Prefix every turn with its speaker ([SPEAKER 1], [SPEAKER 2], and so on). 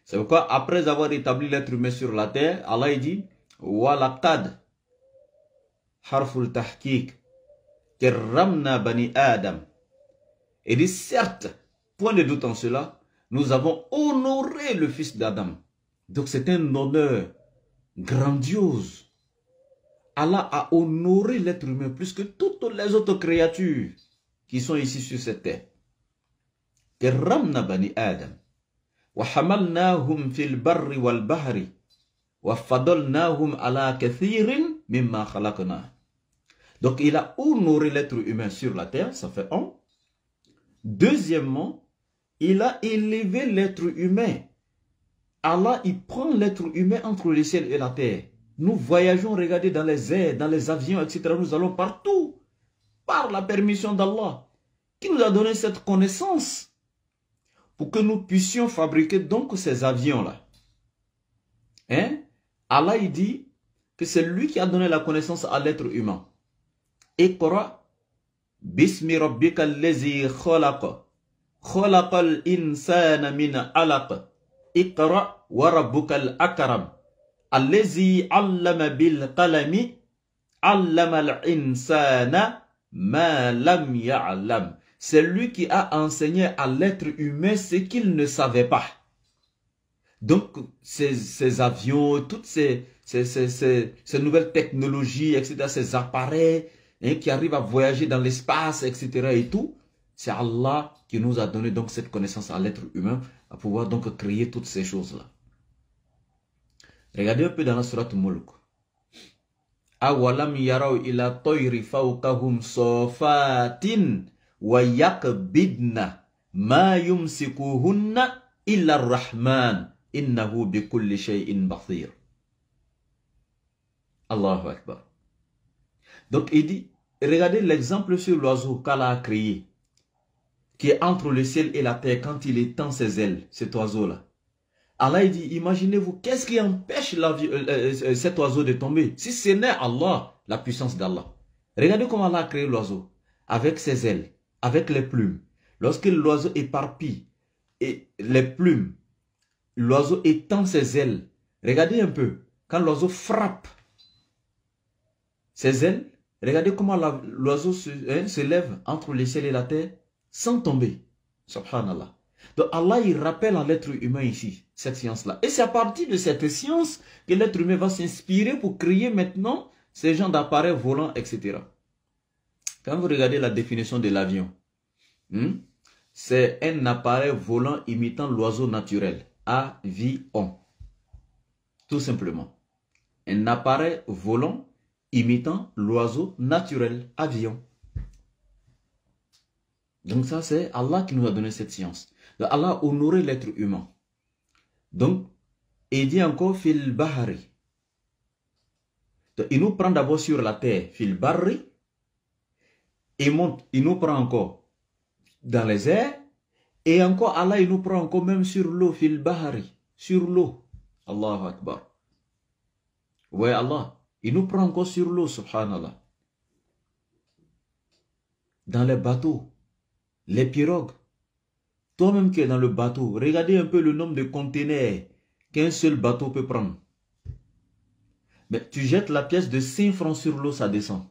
[SPEAKER 1] C'est pourquoi, après avoir établi l'être humain sur la terre, Allah dit Walaqad harful tahqiq karramna bani Adam. Et dit certes, point de doute en cela, nous avons honoré le fils d'Adam. Donc c'est un honneur grandiose. Allah a honoré l'être humain plus que toutes les autres créatures qui sont ici sur cette terre. Karramna bani Adam. Wa hamalnahum fil barri wal bahri. Wa fadalnahum ala kathirin mimma khalaqna. Donc il a honoré l'être humain sur la terre, ça fait un. Deuxièmement, il a élevé l'être humain. Allah, il prend l'être humain entre le ciel et la terre. Nous voyageons, regardez, dans les airs, dans les avions, etc. Nous allons partout, par la permission d'Allah, qui nous a donné cette connaissance pour que nous puissions fabriquer donc ces avions-là. Hein? Allah, il dit que c'est lui qui a donné la connaissance à l'être humain. Iqra bismi rabbika allazi khalaqa. Khalaqal insana min alaq. Iqra wa rabbukal akram. Allazi allama bil qalami. Allama al insana ma lam ya'lam. C'est lui qui a enseigné à l'être humain ce qu'il ne savait pas. Donc, ces avions, toutes ces nouvelles technologies, etc., ces appareils qui arrivent à voyager dans l'espace, etc. et tout, c'est Allah qui nous a donné donc cette connaissance à l'être humain, à pouvoir donc créer toutes ces choses-là. Regardez un peu dans la sourate Mulk. Awalam yaraw ila toyri fawqahum sofatin wa yakbidna ma yumsikuhunna illa ar-rahman innahu bikulli shay'in basir. Allahu Akbar. Donc il dit, regardez l'exemple sur l'oiseau qu'Allah a créé, qui est entre le ciel et la terre quand il étend ses ailes, cet oiseau-là. Allah il dit, imaginez-vous, qu'est-ce qui empêche cet oiseau de tomber? Si ce n'est Allah, la puissance d'Allah. Regardez comment Allah a créé l'oiseau, avec ses ailes, avec les plumes. Lorsque l'oiseau éparpille et les plumes, l'oiseau étend ses ailes. Regardez un peu, quand l'oiseau frappe ses ailes, regardez comment l'oiseau se lève entre le ciel et la terre sans tomber. Subhanallah. Donc Allah, il rappelle à l'être humain ici, cette science-là. Et c'est à partir de cette science que l'être humain va s'inspirer pour créer maintenant ces genres d'appareils volants, etc. Quand vous regardez la définition de l'avion, c'est un appareil volant imitant l'oiseau naturel. Avion. Tout simplement. Un appareil volant imitant l'oiseau naturel. Avion. Donc ça, c'est Allah qui nous a donné cette science. Donc, Allah a honoré l'être humain. Donc, il dit encore fil bahari. Donc, il nous prend d'abord sur la terre, fil bahari. Il monte, il nous prend encore dans les airs. Et encore, Allah, il nous prend encore même sur l'eau, fil bahari. Sur l'eau. Allahu Akbar. Ouais, Allah. Il nous prend encore sur l'eau, subhanallah. Dans les bateaux, les pirogues. Toi-même qui es dans le bateau, regardez un peu le nombre de conteneurs qu'un seul bateau peut prendre. Mais tu jettes la pièce de 5 francs sur l'eau, ça descend.